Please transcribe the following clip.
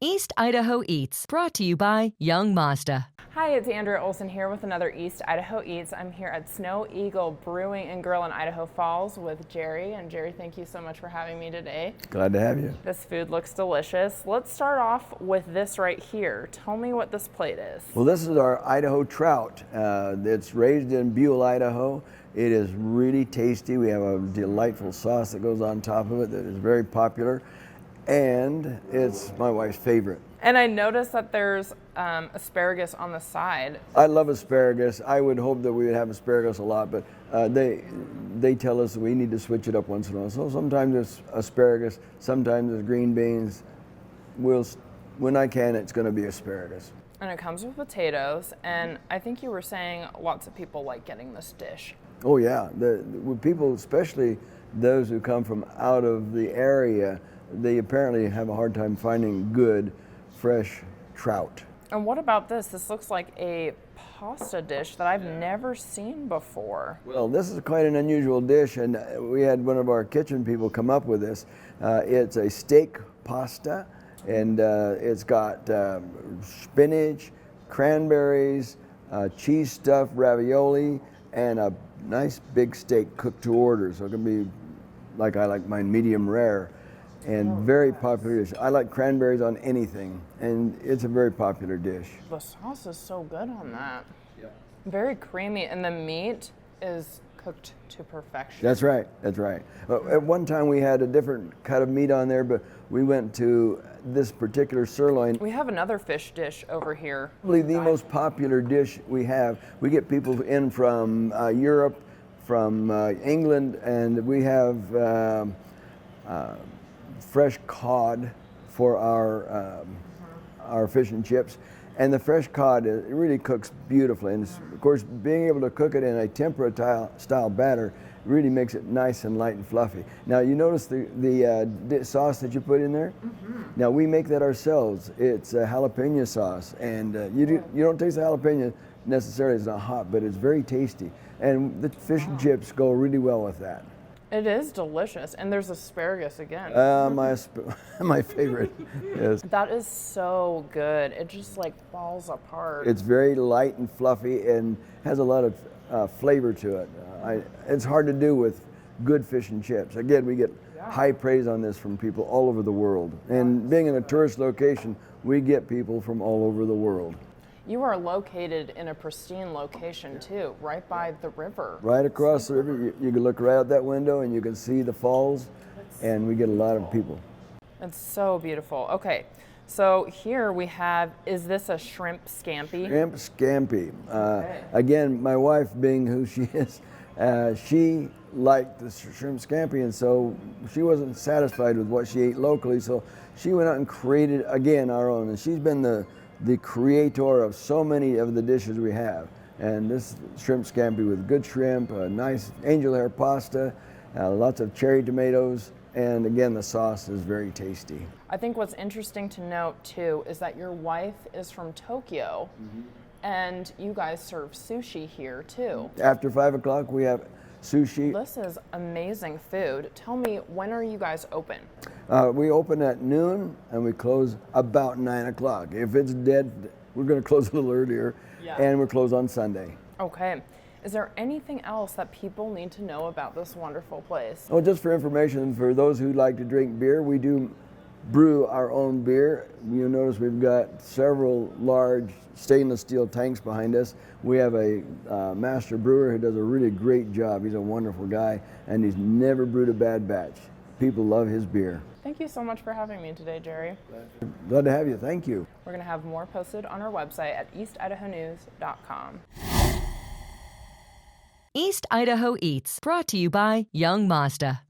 East Idaho Eats, brought to you by Young Mazda. Hi, it's Andrea Olson here with another East Idaho Eats. I'm here at Snow Eagle Brewing and Grill in Idaho Falls with Jerry. And Jerry, thank you so much for having me today. Glad to have you. This food looks delicious. Let's start off with this right here. Tell me what this plate is. Well, this is our Idaho Trout. It's raised in Buell, Idaho. It is really tasty. We have a delightful sauce that goes on top of it that is very popular. And it's my wife's favorite. And I noticed that there's asparagus on the side. I love asparagus. I would hope that we would have asparagus a lot, but they tell us we need to switch it up once in a while. So sometimes it's asparagus, sometimes it's green beans. When I can, it's going to be asparagus. And it comes with potatoes, and I think you were saying lots of people like getting this dish. Oh yeah, people, especially those who come from out of the area, they apparently have a hard time finding good, fresh trout. And what about this? This looks like a pasta dish that I've never seen before. Well, this is quite an unusual dish, and we had one of our kitchen people come up with this. It's a steak pasta, and it's got spinach, cranberries, cheese stuffed ravioli, and a nice big steak cooked to order. So it can be like I like mine, medium rare. And very popular dish. I like cranberries on anything, and it's a very popular dish. The sauce is so good on that. Yep. Very creamy, and the meat is cooked to perfection. That's right, that's right. At one time we had a different cut of meat on there, but we went to this particular sirloin. We have another fish dish over here. Probably the most popular dish we have. We get people in from Europe, from England, and we have fresh cod for our fish and chips, and the fresh cod, it really cooks beautifully. And of course, being able to cook it in a tempura-style batter really makes it nice and light and fluffy. Now, you notice the sauce that you put in there? Mm-hmm. Now, we make that ourselves. It's a jalapeno sauce, and you don't taste the jalapeno necessarily. It's not hot, but it's very tasty, and the fish and chips go really well with that. It is delicious, and there's asparagus again. My favorite, yes. That is so good. It just like falls apart. It's very light and fluffy and has a lot of flavor to it. It's hard to do with good fish and chips. Again, we get high praise on this from people all over the world. And being in a tourist location, we get people from all over the world. You are located in a pristine location too, right by the river. Right across the river. You can look right out that window and you can see the falls, and we get a lot of people. It's so beautiful. Okay, so here we have, is this a shrimp scampi? Shrimp scampi. Again, my wife, being who she is, she liked the shrimp scampi, and so she wasn't satisfied with what she ate locally, so she went out and created, again, our own. And she's been the creator of so many of the dishes we have. And this shrimp scampi with good shrimp, a nice angel hair pasta, lots of cherry tomatoes, and again, the sauce is very tasty. I think what's interesting to note too is that your wife is from Tokyo, and you guys serve sushi here too. After 5 o'clock, we have sushi. This is amazing food. Tell me, when are you guys open? We open at noon and we close about 9 o'clock. If it's dead, we're going to close a little earlier, and we're closed on Sunday. Okay. Is there anything else that people need to know about this wonderful place? Oh, just for information, for those who like to drink beer, we do brew our own beer. You'll notice we've got several large stainless steel tanks behind us. We have a master brewer who does a really great job. He's a wonderful guy, and he's never brewed a bad batch. People love his beer. Thank you so much for having me today, Jerry. Glad to have you. Thank you. We're going to have more posted on our website at eastidahonews.com. East Idaho Eats, brought to you by Young Mazda.